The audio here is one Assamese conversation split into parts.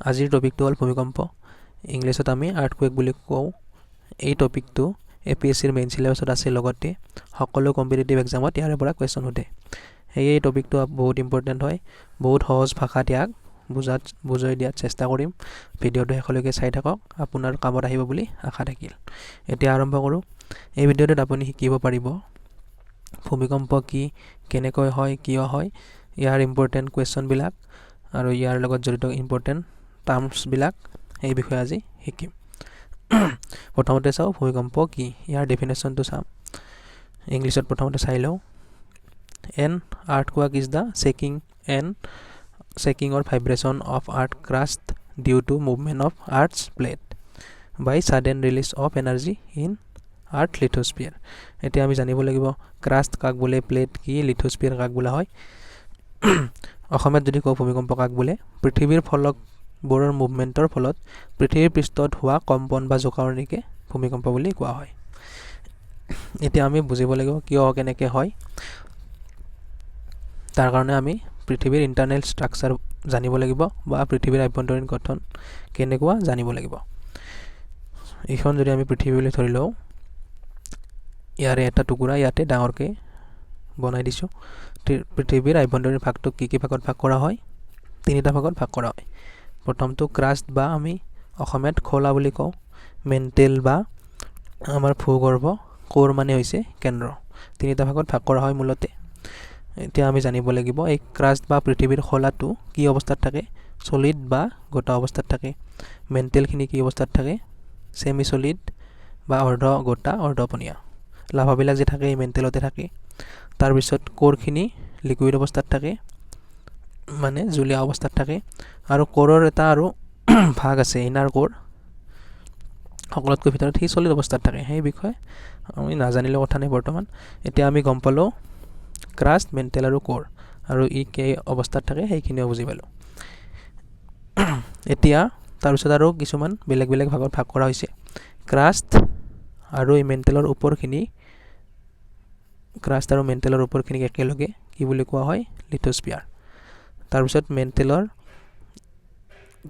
আজিৰ টপিকটো হ'ল ভূমিকম্প। ইংলিছত আমি আৰ্থকুৱেক বুলি কওঁ। এই টপিকটো APSCৰ মেইন চিলেবাছত আছে, লগতে সকলো কম্পিটিটিভ এক্সামত ইয়াৰে পৰা কুৱেশ্যন সোধে। সেয়ে এই টপিকটো বহুত ইম্পৰ্টেণ্ট হয়। বহুত সহজ ভাষাত ইয়াক বুজাই দিয়াৰ চেষ্টা কৰিম। ভিডিঅ'টো শেষলৈকে চাই থাকক, আপোনাৰ কামত আহিব বুলি আশা থাকিল। এতিয়া আৰম্ভ কৰোঁ। এই ভিডিঅ'টোত আপুনি শিকিব পাৰিব ভূমিকম্প কি, কেনেকৈ হয়, কিয় হয়, ইয়াৰ ইম্পৰ্টেণ্ট কুৱেশ্যনবিলাক আৰু ইয়াৰ লগত জড়িত ইম্পৰ্টেণ্ট টাৰ্মছবিলাক এই বিষয়ে আজি শিকিম। প্ৰথমতে চাওঁ ভূমিকম্প কি, ইয়াৰ ডেফিনেশ্যনটো চাম। ইংলিছত প্ৰথমতে চাই লওঁ। N earthquake is the shaking or vibration of earth crust due to movement of earth's plate by sudden release of energy in earth lithosphere। এতিয়া আমি জানিব লাগিব ক্ৰাষ্ট কাক বোলে, প্লেট কি, লিথোস্ফিয়াৰ কাক বোলা হয়। অসমীয়াত যদি কওঁ ভূমিকম্প কাক বোলে, পৃথিৱীৰ ফলকবোৰৰ মুভমেণ্টৰ ফলত পৃথিৱীৰ পৃষ্ঠত হোৱা কম্পন বা জোকাৰণিকে ভূমিকম্প বুলি কোৱা হয়। এতিয়া আমি বুজিব লাগিব কিয় কেনেকৈ হয়। তাৰ কাৰণে আমি পৃথিৱীৰ ইণ্টাৰনেল ষ্ট্ৰাকচাৰ জানিব লাগিব বা পৃথিৱীৰ আভ্যন্তৰীণ গঠন কেনেকুৱা জানিব লাগিব। এইখন যদি আমি পৃথিৱী বুলি ধৰি লওঁ, ইয়াৰে এটা টুকুৰা ইয়াতে ডাঙৰকৈ বনাই দিছোঁ। পৃথিৱীৰ আভ্যন্তৰীণ ভাগটোক কি ভাগত ভাগ কৰা হয়? 3টা ভাগত ভাগ কৰা হয়। প্ৰথমটো ক্ৰাষ্ট বা আমি অসমীয়াত খোলা বুলি কওঁ। মেণ্টেল বা আমাৰ ভূগৰ্ভ, কোৰ মানে হৈছে কেন্দ্ৰ। 3টা ভাগত ভাগ কৰা হয় মূলতে। এতিয়া আমি জানিব লাগিব এই ক্ৰাষ্ট বা পৃথিৱীৰ খোলাটো কি অৱস্থাত থাকে? চলিড বা গোটা অৱস্থাত থাকে। মেণ্টেলখিনি কি অৱস্থাত থাকে? ছেমি চলিড বা অৰ্ধ গোটা, অৰ্ধপনীয়া। লাভাবিলাক যে থাকে এই মেণ্টেলতে থাকে। তাৰপিছত কোৰখিনি লিকুইড অৱস্থাত থাকে, মানে জুলীয়া অৱস্থাত থাকে। আৰু কোৰৰ এটা আৰু ভাগ আছে, ইনাৰ কোৰ, সকলোতকৈ ভিতৰত সি চলিড অৱস্থাত থাকে। সেই বিষয়ে আমি নাজানিলেও কথা নাই বৰ্তমান। এতিয়া আমি গম পালোঁ ক্ৰাষ্ট, মেণ্টেল আৰু কোৰ, আৰু ই কেই অৱস্থাত থাকে সেইখিনিও বুজি পালোঁ। এতিয়া তাৰপিছত আৰু কিছুমান বেলেগ বেলেগ ভাগত ভাগ কৰা হৈছে। ক্ৰাষ্ট আৰু এই মেণ্টেলৰ ওপৰখিনি, ক্ৰাষ্ট আৰু মেণ্টেলৰ ওপৰখিনিক একেলগে কি বুলি কোৱা হয়? লিথোস্ফিয়াৰ। তাৰপিছত মেণ্টেলৰ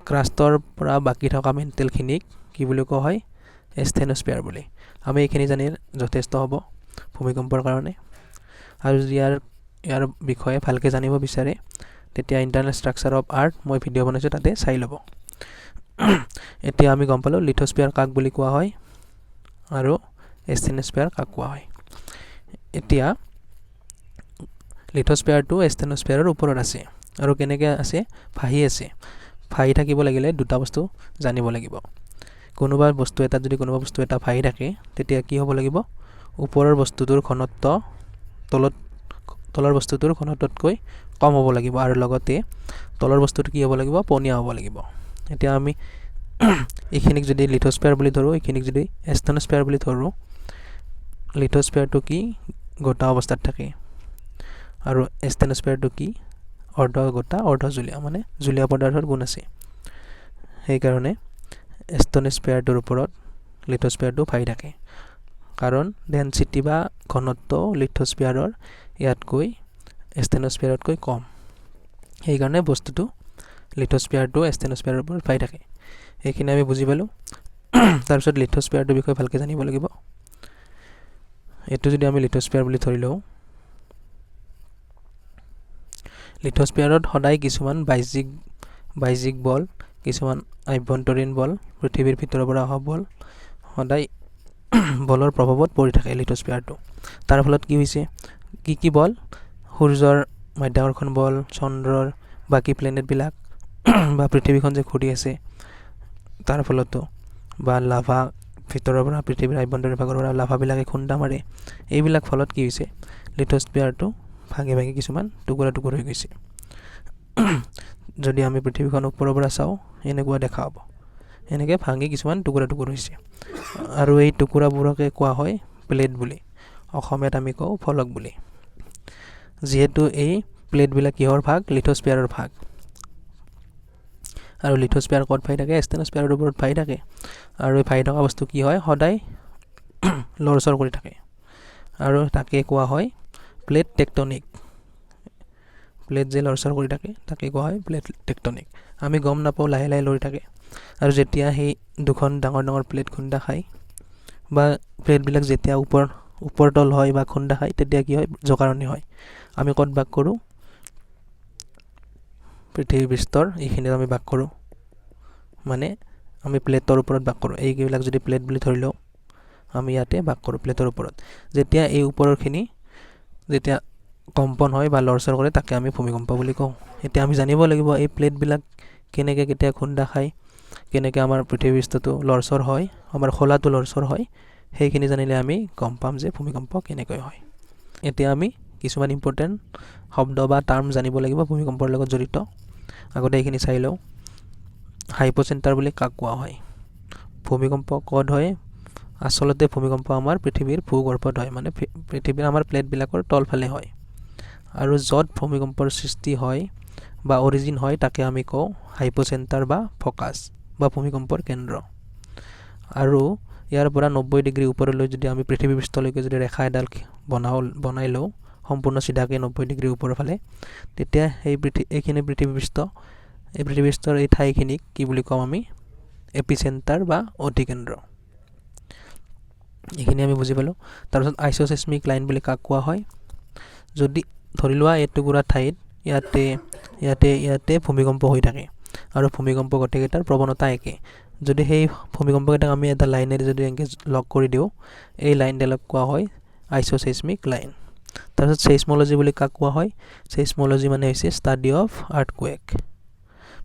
ক্ৰাষ্টৰ পৰা বাকী থকা মেণ্টেলখিনিক কি বুলি কোৱা হয়? ষ্টেনস্ফিয়াৰ বুলি। আমি এইখিনি জানি যথেষ্ট হ'ব ভূমিকম্পৰ কাৰণে। আৰু যদি ইয়াৰ বিষয়ে ভালকৈ জানিব বিচাৰে তেতিয়া ইণ্টাৰনেল ষ্ট্ৰাকচাৰ অফ আৰ্থ মই ভিডিঅ' বনাইছোঁ, তাতে চাই ল'ব। এতিয়া আমি গম পালোঁ লিথোস্ফিয়াৰ কাক বুলি কোৱা হয় আৰু ষ্টেনস্ফিয়াৰ কাক কোৱা হয়। এতিয়া লিথোস্ফিয়াৰটো ষ্টেনস্ফিয়াৰৰ ওপৰত আছে আৰু কেনেকৈ আছে? ভাহি আছে। ভাহি থাকিব লাগিলে দুটা বস্তু জানিব লাগিব। কোনোবা বস্তু এটাত যদি কোনোবা বস্তু এটা ভাহি থাকে তেতিয়া কি হ'ব লাগিব? ওপৰৰ বস্তুটোৰ ঘনত্ব তলৰ বস্তুটোৰ ঘনত্বতকৈ কম হ'ব লাগিব, আৰু লগতে তলৰ বস্তুটো কি হ'ব লাগিব? পনীয়া হ'ব লাগিব। এতিয়া আমি এইখিনিক যদি লিথোস্ফিয়াৰ বুলি ধৰোঁ, এইখিনিক যদি ষ্টেনস্ফিয়াৰ বুলি ধৰোঁ, লিথোস্ফিয়াৰটো কি? গোটা অৱস্থাত থাকে, আৰু ষ্টেনস্ফিয়াৰটো কি? অৰ্ধ গোটা, অৰ্ধ জুলীয়া, মানে জুলীয়া পদাৰ্থৰ গুণ আছে। সেইকাৰণে ষ্টেনস্ফিয়াৰটোৰ ওপৰত লিথোস্ফিয়াৰটো ভাহি থাকে, কাৰণ ডেনচিটি বা ঘনত্ব লিথোস্ফিয়াৰৰ ইয়াতকৈ ষ্টেনস্ফিয়াৰতকৈ কম। সেইকাৰণে বস্তুটো লিথোস্ফিয়াৰটো ষ্টেনস্ফিয়াৰৰ ওপৰত ভাহি থাকে। এইখিনি আমি বুজি পালোঁ। তাৰপিছত লিথোস্ফিয়াৰটোৰ বিষয়ে ভালকৈ জানিব লাগিব। এইটো যদি আমি লিথোস্ফিয়াৰ বুলি ধৰি লওঁ, লিথোস্ফিয়াৰত সদায় কিছুমান বাহ্যিক বল, কিছুমান আভ্যন্তৰীণ বল, পৃথিৱীৰ ভিতৰৰ পৰা অহা বল, সদায় বলৰ প্ৰভাৱত পৰি থাকে লিথোস্ফিয়াৰটো। তাৰ ফলত কি হৈছে? কি বল? সূৰ্যৰ মাধ্যাকৰ্ষণ বল, চন্দ্ৰৰ বাকী প্লেনেটবিলাক বা পৃথিৱীখন যে ঘূৰি আছে তাৰ ফলতো, বা লাভা ভিতৰৰ পৰা, পৃথিৱীৰ আভ্যন্তৰীণ ভাগৰ পৰা লাভাবিলাকে খুন্দা মাৰে। এইবিলাক ফলত কি হৈছে? লিথোস্ফিয়াৰটো ভাঙি ভাঙি কিছুমান টুকুৰা টুকুৰ হৈ গৈছে। যদি আমি পৃথিৱীখন ওপৰৰ পৰা চাওঁ এনেকুৱা দেখা হ'ব, এনেকৈ ভাঙি কিছুমান টুকুৰা টুকুৰ হৈছে। আৰু এই টুকুৰাবোৰকে কোৱা হয় প্লেট বুলি। অসমীয়াত আমি কওঁ ফলক বুলি। যিহেতু এই প্লেটবিলাক কিহৰ ভাগ? লিথোস্ফিয়াৰৰ ভাগ। আৰু লিথোস্ফিয়াৰ ক'ত ভাহি থাকে? ষ্টেনস্ফিয়াৰৰ ওপৰত ভাহি থাকে। আৰু এই ভাহি থকা বস্তু কি হয়? সদায় লৰচৰ কৰি থাকে, আৰু তাকে কোৱা হয় প্লেট টেকটনিক। প্লেট যে লৰচৰ কৰি থাকে তাকে কোৱা হয় প্লেট টেকটনিক। আমি গম নাপাওঁ, লাহে লাহে লৰি থাকে, আৰু যেতিয়া সেই দুখন ডাঙৰ ডাঙৰ প্লেট খুন্দা খায় বা প্লেটবিলাক যেতিয়া ওপৰ তল হয় বা খুন্দা খায় তেতিয়া কি হয়, জকাৰণি হয়। আমি ক'ত বাস কৰোঁ? পৃথিৱী পৃষ্ঠৰ এইখিনিত আমি বাস কৰোঁ, মানে আমি প্লেটৰ ওপৰত বাস কৰোঁ। এইবিলাক যদি প্লেট বুলি ধৰি লওঁ, আমি ইয়াতে বাস কৰোঁ প্লেটৰ ওপৰত। যেতিয়া এই ওপৰৰখিনি যেতিয়া কম্পন হয় বা লৰচৰ কৰে তাকে আমি ভূমিকম্প বুলি কওঁ। এতিয়া আমি জানিব লাগিব এই প্লেটবিলাক কেনেকৈ কেতিয়া খুন্দা খায়, কেনেকৈ আমাৰ পৃথিৱী পৃষ্ঠটো লৰচৰ হয়, আমাৰ খোলাটো লৰচৰ হয়, সেইখিনি জানিলে আমি গম পাম যে ভূমিকম্প কেনেকৈ হয়। এতিয়া আমি কিছুমান ইম্পৰ্টেণ্ট শব্দ বা টাৰ্ম জানিব লাগিব ভূমিকম্পৰ লগত জড়িত। আগতে এইখিনি চাই লওঁ। হাইপ'চেণ্টাৰ বুলি কাক কোৱা হয়? ভূমিকম্প ক'ত হয়? আচলতে ভূমিকম্প আমাৰ পৃথিৱীৰ ভূগৰ্ভত হয়, মানে পৃথিৱীৰ আমাৰ প্লেটবিলাকৰ তলফালে হয়। আৰু য'ত ভূমিকম্পৰ সৃষ্টি হয় বা অৰিজিন হয় তাকে আমি কওঁ হাইপ'চেণ্টাৰ বা ফ'কাছ বা ভূমিকম্পৰ কেন্দ্ৰ। আৰু ইয়াৰ পৰা 90 ডিগ্ৰী ওপৰলৈ যদি আমি পৃথিৱী পৃষ্ঠলৈকে যদি ৰেখা এডাল বনাই লওঁ সম্পূৰ্ণ চিধাকৈ 90 ডিগ্ৰী ওপৰৰ ফালে, তেতিয়া এইখিনি পৃথিৱী পৃষ্ঠ, এই পৃথিৱী পৃষ্ঠৰ এই ঠাইখিনিক কি বুলি কওঁ আমি? এপিচেণ্টাৰ বা অধিকেন্দ্ৰ। এইখিনি আমি বুজি পালোঁ। তাৰপিছত আইচ'চেইছমিক লাইন বুলি কাক কোৱা হয়? যদি ধৰি লোৱা এটুকুৰা ঠাইত ইয়াতে ভূমিকম্প হৈ থাকে আৰু ভূমিকম্প গোটেইকেইটাৰ প্ৰৱণতা একে। যদি সেই ভূমিকম্পকেইটাক আমি এটা লাইনেৰে যদি এনেকৈ লগ কৰি দিওঁ, এই লাইনডালক কোৱা হয় আইচ'চেইছমিক লাইন। তাৰপিছত চেইছম'লজি বুলি কাক কোৱা হয়? চেইছম'লজি মানে হৈছে ষ্টাডি অফ আৰ্থকুৱেক।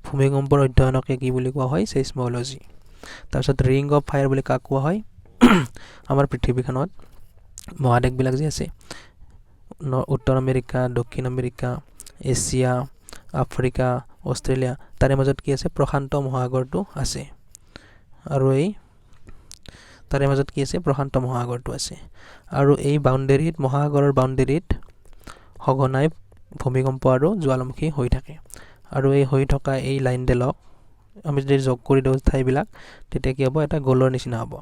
ভূমিকম্পৰ অধ্যয়নকে কি বুলি কোৱা হয়? চেইছম'লজি। তাৰপিছত ৰিং অফ ফায়াৰ বুলি কাক কোৱা হয়? আমাৰ পৃথিৱীখনত মহাদেশবিলাক যে আছে, উত্তৰ আমেৰিকা, দক্ষিণ আমেৰিকা, এছিয়া, আফ্ৰিকা, অষ্ট্ৰেলিয়া, তাৰে মাজত কি আছে? প্ৰশান্ত মহাসাগৰটো আছে। আৰু তাৰে মাজত কি আছে? প্ৰশান্ত মহাসাগৰটো আছে। আৰু এই মহাসাগৰৰ বাউণ্ডেৰীত সঘনাই ভূমিকম্প আৰু জ্বালামুখী হৈ থাকে। আৰু এই হৈ থকা এই লাইনডালক আমি যদি যোগ কৰি দিওঁ ঠাইবিলাক, তেতিয়া কি হ'ব? এটা গ'লৰ নিচিনা হ'ব।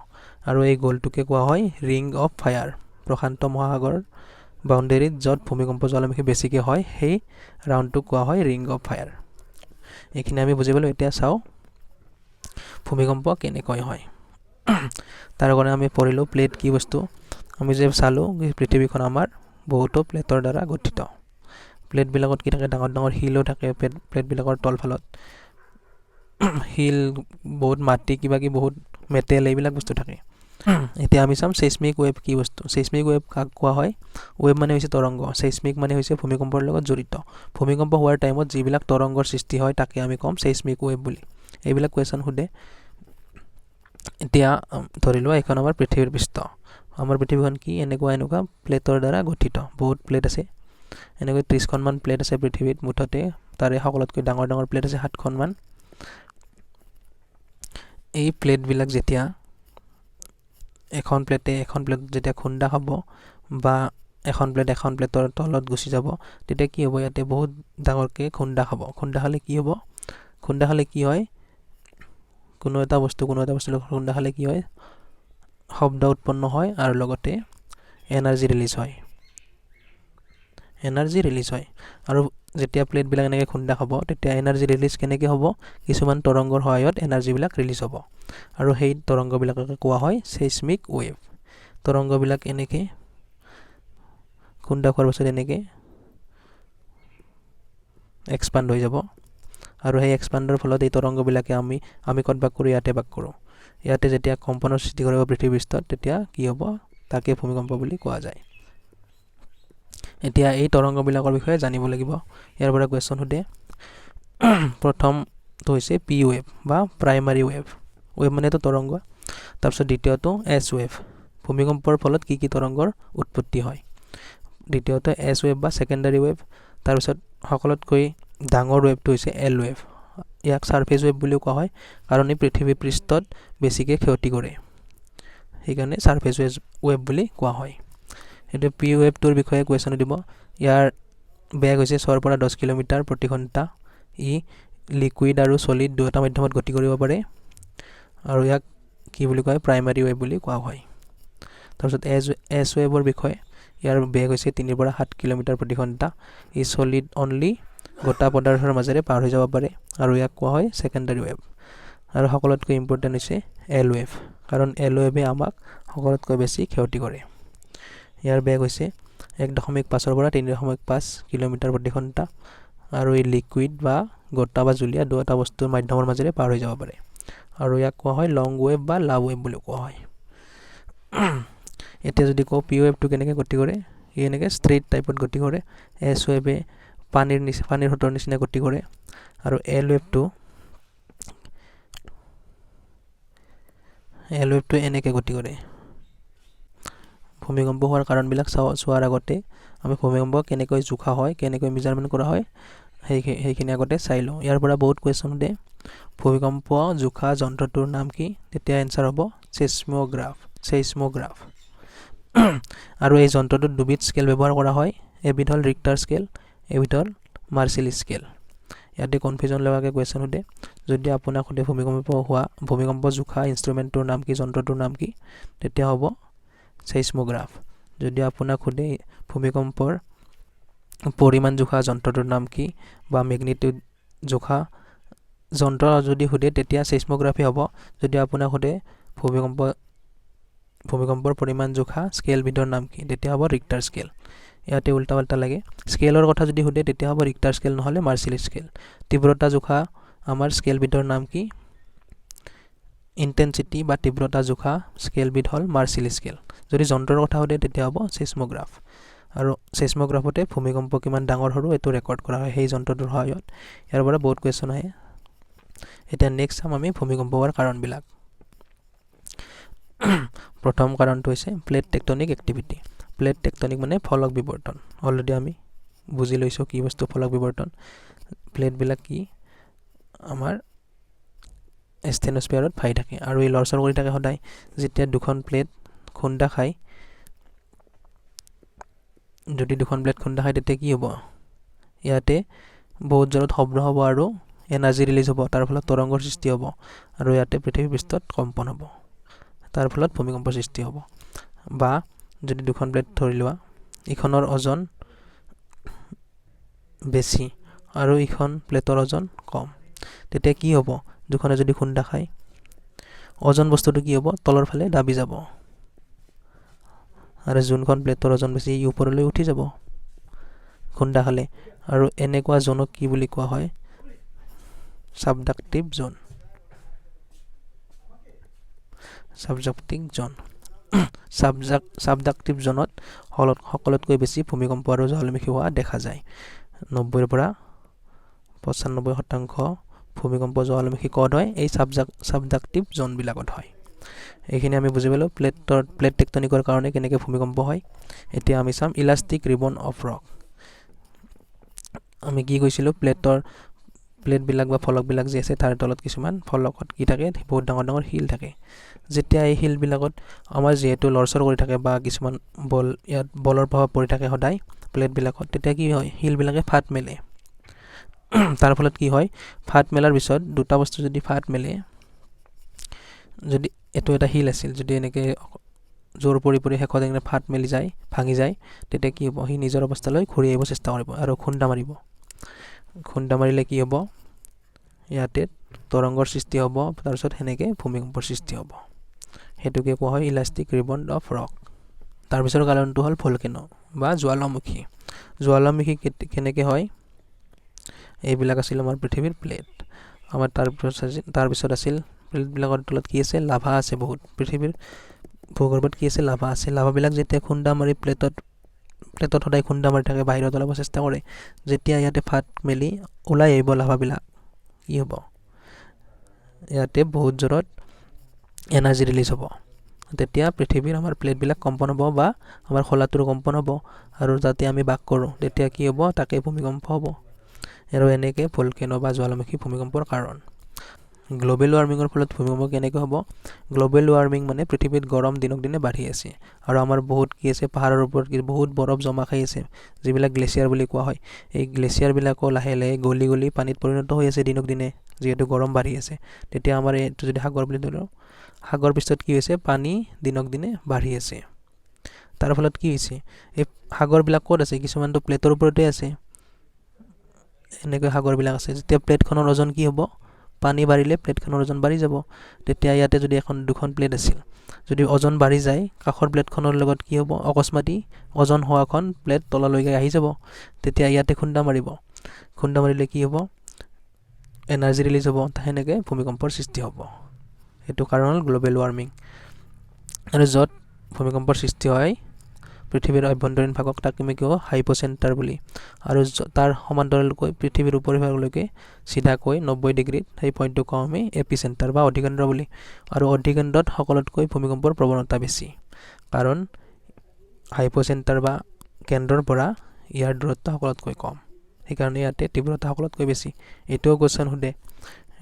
আৰু এই গ'লটোকে কোৱা হয় ৰিং অফ ফায়াৰ। প্ৰশান্ত মহাসাগৰ বাউণ্ডেৰীত য'ত ভূমিকম্প জ্বালামুখী বেছিকৈ হয় সেই ৰাউণ্ডটোক কোৱা হয় ৰিং অফ ফায়াৰ। এইখিনি আমি বুজি পালোঁ। এতিয়া চাওঁ ভূমিকম্প কেনেকৈ হয়। তাৰ কাৰণে আমি পঢ়িলোঁ প্লেট কি বস্তু। আমি যে চালোঁ পৃথিৱীখন আমাৰ বহুতো প্লেটৰ দ্বাৰা গঠিত। প্লেটবিলাকত কি থাকে? ডাঙৰ ডাঙৰ শিলো থাকে প্লেটবিলাকৰ তলফালত। শিল, বহুত মাটি, বহুত মেটেল, এইবিলাক বস্তু থাকে। এতিয়া আমি চাম চেইছমিক ৱেভ কি বস্তু। চেইছমিক ৱেভ কাক কোৱা হয়? ৱেভ মানে হৈছে তৰংগ, চেইছমিক মানে হৈছে ভূমিকম্পৰ লগত জড়িত। ভূমিকম্প হোৱাৰ টাইমত যিবিলাক তৰংগৰ সৃষ্টি হয় তাকে আমি ক'ম চেইছমিক ৱেভ বুলি। এইবিলাক কুৱেশ্যন সোধে। এতিয়া ধৰি লোৱা এইখন আমাৰ পৃথিৱীৰ পৃষ্ঠ। আমাৰ পৃথিৱীখন কি? এনেকুৱা প্লেটৰ দ্বাৰা গঠিত। বহুত প্লেট আছে, এনেকৈ 30খনমান প্লেট আছে পৃথিৱীত মুঠতে। তাৰে সকলোতকৈ ডাঙৰ ডাঙৰ প্লেট আছে 7খনমান। এই প্লেটবিলাক যেতিয়া এখন প্লেটত যেতিয়া খুন্দা খাব বা এখন প্লেটৰ তলত গুচি যাব, তেতিয়া কি হ'ব? ইয়াতে বহুত ডাঙৰকৈ খুন্দা খাব। খুন্দা খালে কি হ'ব? খুন্দা খালে কি হয়? কোনো এটা বস্তু খুন্দা খালে কি হয়? শব্দ উৎপন্ন হয় আৰু লগতে এনাৰ্জি ৰিলিজ হয়। আৰু যেতিয়া প্লেটবিলাক এনেকৈ খুন্দা খাব তেতিয়া এনাৰ্জি ৰিলিজ কেনেকৈ হ'ব? কিছুমান তৰংগৰ সহায়ত এনাৰ্জিবিলাক ৰিলিজ হ'ব। আৰু সেই তৰংগবিলাককে কোৱা হয় চেইছমিক ৱেভ। তৰংগবিলাক এনেকৈ খুন্দা খোৱাৰ পাছত এনেকৈ এক্সপাণ্ড হৈ যাব। আৰু সেই এক্সপাণ্ডৰ ফলত এই তৰংগবিলাকে আমি ক'ত বাস কৰোঁ? ইয়াতে বাস কৰোঁ। ইয়াতে যেতিয়া কম্পনৰ সৃষ্টি কৰিব পৃথিৱী পৃষ্ঠত, তেতিয়া কি হ'ব? তাকে ভূমিকম্প বুলি কোৱা যায়। এতিয়া এই তৰংগবিলাকৰ বিষয়ে জানিব লাগিব। ইয়াৰ পৰা কুৱেশ্যন সোধে। প্ৰথমটো হৈছে পি ৱেভ বা প্ৰাইমাৰী ৱেভ। ৱেভ মানেতো তৰংগ। তাৰপিছত দ্বিতীয়টো এছ ৱেভ। ভূমিকম্পৰ ফলত কি কি তৰংগৰ উৎপত্তি হয়? দ্বিতীয়তে এছ ৱেভ বা ছেকেণ্ডাৰী ৱেভ। তাৰপিছত সকলোতকৈ ডাঙৰ ৱেভটো হৈছে এল ৱেভ। ইয়াক ছাৰফেচ ৱেভ বুলিও কোৱা হয়, কাৰণ ই পৃথিৱী পৃষ্ঠত বেছিকৈ ক্ষতি কৰে, সেইকাৰণে ছাৰফেচ ৱেভ বুলি কোৱা হয়। এতিয়া পি ৱেভটোৰ বিষয়ে কুৱেশ্যন দিব। ইয়াৰ বেগ হৈছে 6 পৰা 10 কিলোমিটাৰ প্ৰতি ঘণ্টা। ই লিকুইড আৰু ছলিড দুয়োটা মাধ্যমত গতি কৰিব পাৰে, আৰু ইয়াক কি বুলি কয়? প্ৰাইমাৰী ৱেভ বুলি কোৱা হয়। তাৰপিছত এছ ৱেভৰ বিষয়ে, ইয়াৰ বেগ হৈছে 3 পৰা 7 কিলোমিটাৰ প্ৰতি ঘণ্টা। ই ছলিড অনলি গোটা পদাৰ্থৰ মাজেৰে পাৰ হৈ যাব পাৰে আৰু ইয়াক কোৱা হয় সেকেন্ডাৰী ৱেভ। আৰু সকলোতকৈ ইম্পৰ্টেণ্ট হৈছে এল ৱেভ, কাৰণ এল ৱেভে আমাক সকলোতকৈ বেছি ক্ষতি কৰে। ইয়াৰ বেগ হৈছে 1.5 পৰা 3.5 কিলোমিটাৰ প্ৰতি ঘণ্টা আৰু এই লিকুইড বা গোটা বা জুলীয়া দুটা বস্তুৰ মাধ্যমৰ মাজেৰে পাৰ হৈ যাব পাৰে আৰু ইয়াক কোৱা হয় লং ৱেভ বা লাভ ৱেভ বুলি কোৱা হয়। এতিয়া যদি কওঁ পি ৱেভটো কেনেকৈ গতি কৰে, ই এনেকৈ ষ্ট্ৰেইট টাইপত গতি কৰে। এছ ৱেভে পানীৰ সোঁতৰ নিচিনা গতি কৰে আৰু এল ৱেভটো এনেকৈ গতি কৰে। ভূমিকম্প হোৱাৰ কাৰণবিলাক চোৱাৰ আগতে আমি ভূমিকম্প কেনেকৈ জোখা হয়, কেনেকৈ মেজাৰমেণ্ট কৰা হয় সেইখিনি আগতে চাই লওঁ। ইয়াৰ পৰা বহুত কুৱেশ্যন সোধে, ভূমিকম্প জোখা যন্ত্ৰটোৰ নাম কি? তেতিয়া এনচাৰ হ'ব চেইছমোগ্ৰাফ। আৰু এই যন্ত্ৰটোত দুবিধ স্কেল ব্যৱহাৰ কৰা হয়, এবিধ হ'ল ৰিক্টাৰ স্কেল, এবিধ হ'ল মাৰ্চিলি স্কেল। ইয়াতে কনফিউজন লগাকৈ কুৱেশ্যন সোধে, যদি আপোনাক সোধে ভূমিকম্প জোখা ইনষ্ট্ৰুমেণ্টটোৰ নাম কি, যন্ত্ৰটোৰ নাম কি, তেতিয়া হ'ব চেইছমোগ্ৰাফ। যদি আপোনাক সোধে ভূমিকম্পৰ পৰিমাণ জোখা যন্ত্ৰটোৰ নাম কি বা মেগনিটিউড জোখা যন্ত্ৰ যদি সোধে তেতিয়া চেইছমোগ্ৰাফি হ'ব। যদি আপোনাক সোধে ভূমিকম্পৰ পৰিমাণ জোখা স্কেলবিধৰ নাম কি, তেতিয়া হ'ব ৰিক্টাৰ স্কেল। ইয়াতে উল্টা পাল্টা লাগে, স্কেলৰ কথা যদি সোধে তেতিয়া হ'ব ৰিক্টাৰ স্কেল নহ'লে মাৰ্চিলি স্কেল। তীব্ৰতা জোখা আমাৰ স্কেলবিধৰ নাম কি, ইণ্টেনচিটি বা তীব্ৰতা জোখা স্কেলবিধ হ'ল মাৰ্চিলি স্কেল। যদি যন্ত্ৰৰ কথা সোধে তেতিয়া হ'ব চেইছমোগ্ৰাফ। আৰু চেইছমোগ্ৰাফতে ভূমিকম্প কিমান ডাঙৰ সৰু এইটো ৰেকৰ্ড কৰা হয় সেই যন্ত্ৰটোৰ সহায়ত। ইয়াৰ পৰা বহুত কুৱেশ্যন আহে। এতিয়া নেক্সট চাম আমি ভূমিকম্প হোৱাৰ কাৰণবিলাক। প্ৰথম কাৰণটো হৈছে plate tectonic activity. Plate tectonic মানে ফলক বিৱৰ্তন। অলৰেডি আমি বুজি লৈছোঁ কি বস্তু ফলক বিৱৰ্তন। প্লেটবিলাক কি আমাৰ ষ্টেনস্ফিয়াৰত ভাহি থাকে আৰু এই লৰচৰ কৰি থাকে সদায়। যেতিয়া দুখন প্লেট খুন্দা খায় তেতিয়া কি হ'ব, ইয়াতে বহুত জোৰত শব্দ হ'ব আৰু এনাৰ্জি ৰিলিজ হ'ব, তাৰ ফলত তৰংগৰ সৃষ্টি হ'ব আৰু ইয়াতে পৃথিৱীৰ পৃষ্ঠত কম্পন হ'ব, তাৰ ফলত ভূমিকম্পৰ সৃষ্টি হ'ব। বা যদি দুখন প্লেট ধৰি লোৱা, ইখনৰ ওজন বেছি আৰু ইখন প্লেটৰ ওজন কম, তেতিয়া কি হ'ব, দুখনে যদি খুন্দা খায় ওজন বস্তুটো কি হ'ব, তলৰ ফালে দাবি যাব আৰু যোনখন প্লেটৰ ওজন বেছি ই ওপৰলৈ উঠি যাব খুন্দা খালে। আৰু এনেকুৱা জোনক কি বুলি কোৱা হয়, ছাবডাক্টিভ জোন। ছাবডাক্টিভ জোনত সকলোতকৈ বেছি ভূমিকম্প আৰু জ্বালামুখী হোৱা দেখা যায়। 90 পৰা 95% ভূমিকম্প জ্বালামুখী ক'ত হয়, এই ছাবডাক্টিভ জোনবিলাকত হয়। এইখিনি আমি বুজি পালোঁ প্লেট টেকটনিকৰ কাৰণে কেনেকৈ ভূমিকম্প হয়। এতিয়া আমি চাম ইলাষ্টিক ৰিবন অফ ৰক। আমি কি কৈছিলোঁ, প্লেটবিলাক বা ফলকবিলাক যি আছে তাৰ তলত কিছুমান ফলকত কি থাকে, বহুত ডাঙৰ ডাঙৰ শিল থাকে। যেতিয়া এই শিলবিলাকত আমাৰ যিহেতু লৰচৰ কৰি থাকে বা কিছুমান ইয়াত বলৰ প্ৰভাৱ পৰি থাকে সদায় প্লেটবিলাকত, তেতিয়া কি হয়, শিলবিলাকে ফাট মেলে। তাৰ ফলত কি হয়, ফাট মেলাৰ পিছত দুটা বস্তু যদি ফাট মেলে, যদি এইটো এটা শিল আছিল, যদি এনেকৈ জোৰ পৰি শেষত এনেকৈ ফাট মেলি যায়, ভাঙি যায়, তেতিয়া কি হ'ব, সি নিজৰ অৱস্থালৈ ঘূৰি আহিব চেষ্টা কৰিব আৰু খুন্দা মাৰিব। খুন্দা মাৰিলে কি হ'ব, ইয়াতে তৰংগৰ সৃষ্টি হ'ব, তাৰপিছত সেনেকৈ ভূমিকম্পৰ সৃষ্টি হ'ব। সেইটোকে কোৱা হয় ইলাষ্টিক ৰিবন অফ ৰক। তাৰপিছৰ কাৰণটো হ'ল ভলকেনো বা জ্বালামুখী। জ্বালামুখী কেনেকৈ হয়, এইবিলাক আছিল আমাৰ পৃথিৱীৰ প্লেট। আমাৰ তাৰপিছত আছিল প্লেটবিলাকৰ তলত কি আছে, লাভা আছে বহুত। পৃথিৱীৰ ভূগৰ্ভত কি আছে, লাভা আছে। লাভাবিলাক যেতিয়া খুন্দা মাৰি প্লেটত সদায় খুন্দা মাৰি থাকে, বাহিৰত ওলাব চেষ্টা কৰে, যেতিয়া ইয়াতে ফাট মেলি ওলাই আহিব লাভাবিলাক, কি হ'ব, ইয়াতে বহুত জোৰত এনাৰ্জি ৰিলিজ হ'ব। তেতিয়া পৃথিৱীৰ আমাৰ প্লেটবিলাক কম্পন হ'ব বা আমাৰ খোলাটোৰ কম্পন হ'ব আৰু যাতে আমি বাস কৰোঁ, তেতিয়া কি হ'ব, তাকে ভূমিকম্প হ'ব। আৰু এনেকৈ ভলকেনো বা জ্বালামুখী ভূমিকম্পৰ কাৰণ। গ্ল'বেল ৱাৰ্মিঙৰ ফলত ভূমিকম্প কেনেকৈ হ'ব, গ্ল'বেল ৱাৰ্মিং মানে পৃথিৱীত গৰম দিনক দিনে বাঢ়ি আছে আৰু আমাৰ বহুত কি আছে, পাহাৰৰ ওপৰত বহুত বৰফ জমা খাই আছে, যিবিলাক গ্লেছিয়াৰ বুলি কোৱা হয়। এই গ্লেছিয়াৰবিলাকো লাহে লাহে গলি গলি পানীত পৰিণত হৈ আছে দিনক দিনে, যিহেতু গৰম বাঢ়ি আছে। তেতিয়া আমাৰ এইটো যদি সাগৰ বুলি ধৰোঁ, সাগৰ পৃষ্ঠত কি হৈছে, পানী দিনক দিনে বাঢ়ি আছে। তাৰ ফলত কি হৈছে, এই সাগৰবিলাক ক'ত আছে, কিছুমানটো প্লেটৰ ওপৰতে আছে, এনেকৈ সাগৰবিলাক আছে। যেতিয়া প্লেটখনৰ ওজন কি হ'ব, পানী বাঢ়িলে প্লেটখনৰ ওজন বাঢ়ি যাব। তেতিয়া ইয়াতে যদি দুখন প্লেট আছিল, যদি ওজন বাঢ়ি যায়, কাষৰ প্লেটখনৰ লগত কি হ'ব, অকস্মাতে ওজন হোৱাখন প্লেট তললৈকে আহি যাব। তেতিয়া ইয়াতে খুন্দা মাৰিব, খুন্দা মাৰিলে কি হ'ব, এনাৰ্জি ৰিলিজ হ'ব, সেনেকৈ ভূমিকম্পৰ সৃষ্টি হ'ব। সেইটো কাৰণ হ'ল গ্ল'বেল ৱাৰ্মিং। আৰু য'ত ভূমিকম্পৰ সৃষ্টি হয় পৃথিৱীৰ আভ্যন্তৰীণ ভাগক তাক আমি কওঁ হাইপ'চেণ্টাৰ বুলি। আৰু তাৰ সমান্তৰালকৈ পৃথিৱীৰ উপৰিভাগলৈকে চিধাকৈ 90 ডিগ্ৰীত সেই পইণ্টটো কওঁ আমি এপিচেণ্টাৰ বা অধিকেন্দ্ৰ বুলি। আৰু অধিকেন্দ্ৰত সকলোতকৈ ভূমিকম্পৰ প্ৰৱণতা বেছি, কাৰণ হাইপ'চেণ্টাৰ বা কেন্দ্ৰৰ পৰা ইয়াৰ দূৰত্ব সকলোতকৈ কম, সেইকাৰণে ইয়াতে তীব্ৰতা সকলোতকৈ বেছি। এইটোও কোৱেশ্যন সোধে,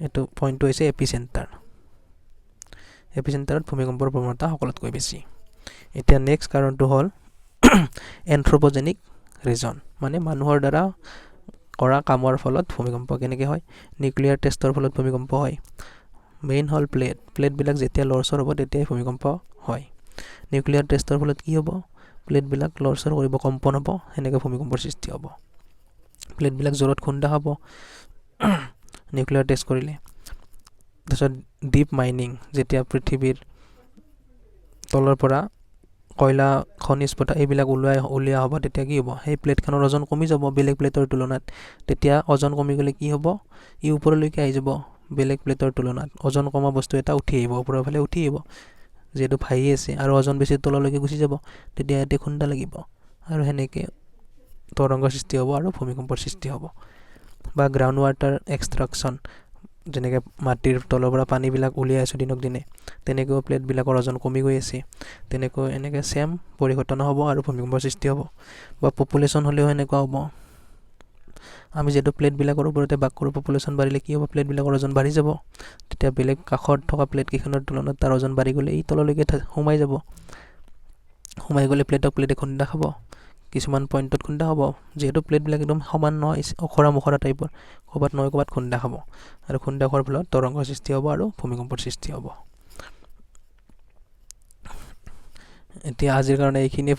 এইটো পইণ্টটো হৈছে এপিচেণ্টাৰ। এপিচেণ্টাৰত ভূমিকম্পৰ প্ৰৱণতা সকলোতকৈ বেছি। এতিয়া নেক্সট কাৰণটো হ'ল এন্থ্ৰপ'জেনিক ৰিজন, মানে মানুহৰ দ্বাৰা কৰা কামৰ ফলত ভূমিকম্প কেনেকৈ হয়। নিউক্লিয়াৰ টেষ্টৰ ফলত ভূমিকম্প হয়। মেইন হ'ল প্লেটবিলাক যেতিয়া লৰচৰ হ'ব তেতিয়াই ভূমিকম্প হয়। নিউক্লিয়াৰ টেষ্টৰ ফলত কি হ'ব, প্লেটবিলাক লৰচৰ কৰিব, কম্পন হ'ব, সেনেকৈ ভূমিকম্পৰ সৃষ্টি হ'ব। প্লেটবিলাক জোৰত খুন্দা হ'ব নিউক্লিয়াৰ টেষ্ট কৰিলে। তাৰপিছত ডিপ মাইনিং, যেতিয়া পৃথিৱীৰ তলৰ পৰা কয়লা, খনিজ পদাৰ্থ এইবিলাক উলিওৱা হ'ব, তেতিয়া কি হ'ব, সেই প্লেটখনৰ ওজন কমি যাব বেলেগ প্লেটৰ তুলনাত। তেতিয়া ওজন কমি গ'লে কি হ'ব, ই ওপৰলৈকে আহি যাব বেলেগ প্লেটৰ তুলনাত। ওজন কমা বস্তু এটা উঠি আহিব, ওপৰৰ ফালে উঠি আহিব, যিহেতু ভাহি আছে, আৰু ওজন বেছি তললৈকে গুচি যাব, তেতিয়া ইয়াতে খুন্দা লাগিব, আৰু সেনেকৈ তৰংগৰ সৃষ্টি হ'ব আৰু ভূমিকম্পৰ সৃষ্টি হ'ব। বা গ্ৰাউণ্ড ৱাটাৰ এক্সট্ৰাকশ্যন, যেনেকৈ মাটিৰ তলৰ পৰা পানীবিলাক উলিয়াই আছোঁ দিনক দিনে, তেনেকৈ প্লেটবিলাকৰ ওজন কমি গৈ আছে, তেনেকৈ এনেকৈ ছেম পৰিঘটনা হ'ব আৰু ভূমিকম্পৰ সৃষ্টি হ'ব। বা পপুলেশ্যন হ'লেও এনেকুৱা হ'ব, আমি যিহেতু প্লেটবিলাকৰ ওপৰতে বাস কৰোঁ, পপুলেশ্যন বাঢ়িলে কি হ'ব, প্লেটবিলাকৰ ওজন বাঢ়ি যাব। তেতিয়া বেলেগ কাষত থকা প্লেটকেইখনৰ তুলনাত তাৰ ওজন বাঢ়ি গ'লে ই তললৈকে সোমাই যাব, সোমাই গ'লে প্লেটে খুন্দা খাব, কিছুমান পইণ্টত খুন্দা হ'ব। যিহেতু প্লেটবিলাক একদম সমান নহয়, অখৰা মখৰা টাইপৰ, ক'ৰবাত নহয় ক'ৰবাত খুন্দা খাব, আৰু খুন্দা খোৱাৰ ফলত তৰংগৰ সৃষ্টি হ'ব আৰু ভূমিকম্পৰ সৃষ্টি হ'ব। এতিয়া আজিৰ কাৰণে এইখিনিয়ে।